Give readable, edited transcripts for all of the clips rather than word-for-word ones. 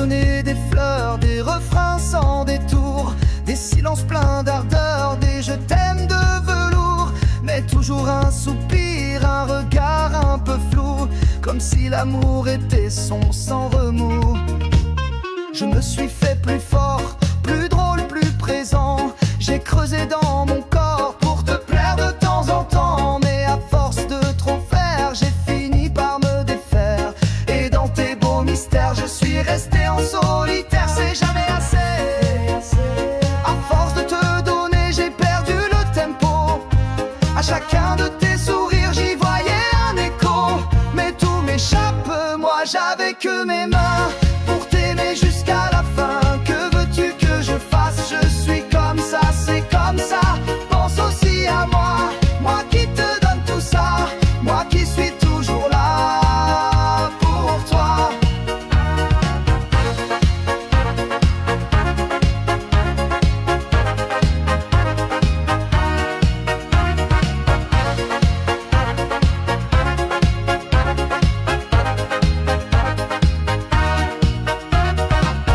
donné des fleurs, des refrains sans détour, des silences pleins d'ardeur, des je t'aime de velours, mais toujours un soupir, un regard un peu flou, comme si l'amour était son sans remous. Je me suis fait plus fort, plus drôle, plus présent. J'ai creusé dans mon corps pour te plaire de temps en temps, mais à force de trop faire, j'ai fini par me défaire. Et dans tes beaux mystères, je suis resté en solitaire. C'est jamais assez. À force de te donner, j'ai perdu le tempo. À chacun de tes sourires, j'y voyais un écho. Mais tout m'échappe, moi j'avais que mes mains pour t'aimer jusqu'à la fin. Que veux-tu que je fasse? Je suis comme ça, c'est comme ça. Pense aussi à moi, moi qui te donne tout ça, moi qui suis toujours là pour toi.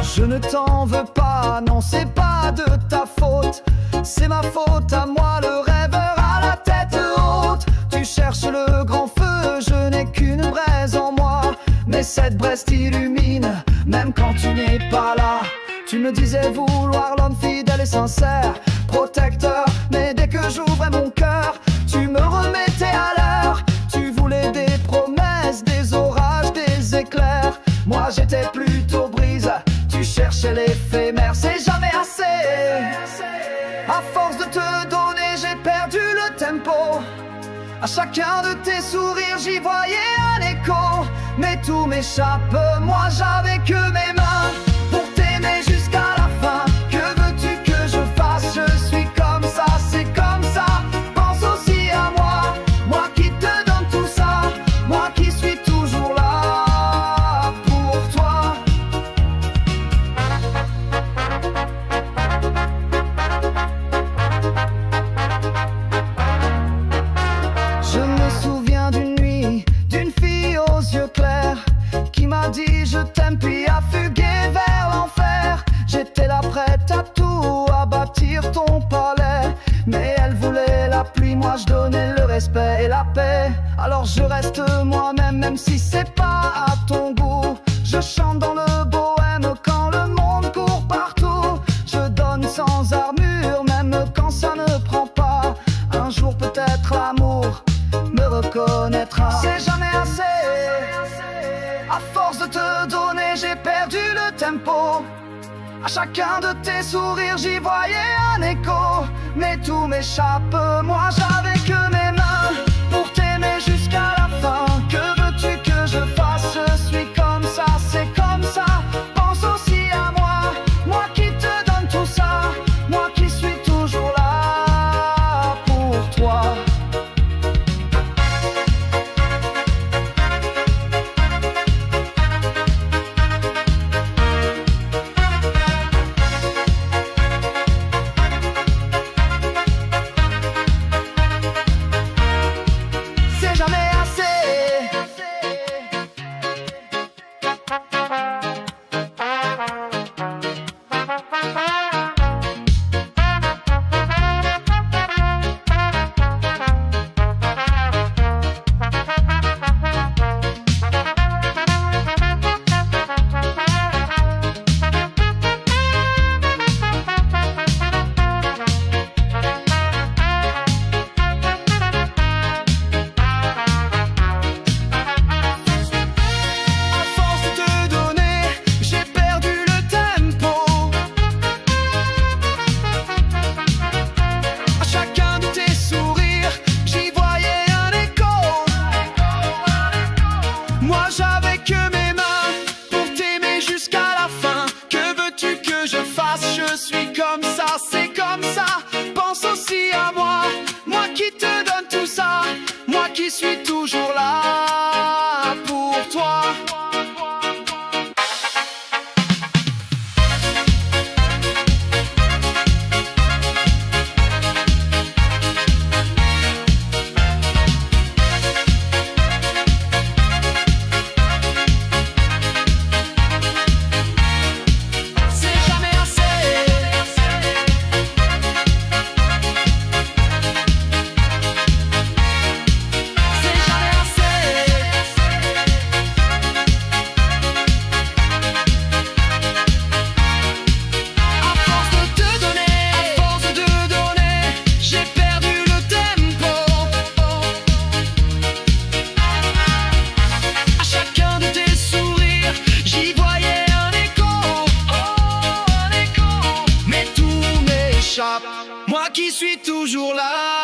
Je ne t'en veux pas, non c'est pas de ta faute. C'est ma faute à moi, le rêveur à la tête haute. Tu cherches le grand feu, je n'ai qu'une braise en moi, mais cette braise t'illumine, même quand tu n'es pas là. Tu me disais vouloir l'homme fidèle et sincère, protecteur, mais dès que j'ouvrais mon cœur, tu me remettais à l'heure. Tu voulais des promesses, des orages, des éclairs. Moi j'étais plutôt brise, tu cherchais l'éphémère. C'est jamais assez. À force de te donner, j'ai perdu le tempo. À chacun de tes sourires, j'y voyais un écho. Mais tout m'échappe, moi j'avais que mes mains pour t'aimer jusqu'à la fin. Que veux-tu que je fasse? Je suis comme ça, c'est comme ça. Pense aussi à moi, moi qui te donne tout ça, moi qui suis toujours là pour toi. Je me souviens d'une nuit, d'une fille aux yeux clairs qui m'a dit je t'aime puis a fugué vers l'enfer. J'étais là prête à tout, à bâtir ton palais, mais elle voulait la pluie, moi je donnais le respect et la paix. Alors je reste moi-même, même si c'est pas à ton goût. Je chante dans le bohème quand le monde court partout. Je donne sans armure, même quand ça ne prend pas. Un jour peut-être l'amour me reconnaîtra. C'est jamais assez. À force de te donner, j'ai perdu le tempo. À chacun de tes sourires, j'y voyais un écho. Mais tout m'échappe, moi j'avais que mes mains pour t'aimer jusqu'à la fin. Que veux-tu que je fasse? Je suis comme ça, c'est comme ça. Pense aussi à moi, moi qui te donne tout ça, moi qui suis toujours là pour toi. C'est jamais assez. moi qui suis toujours là.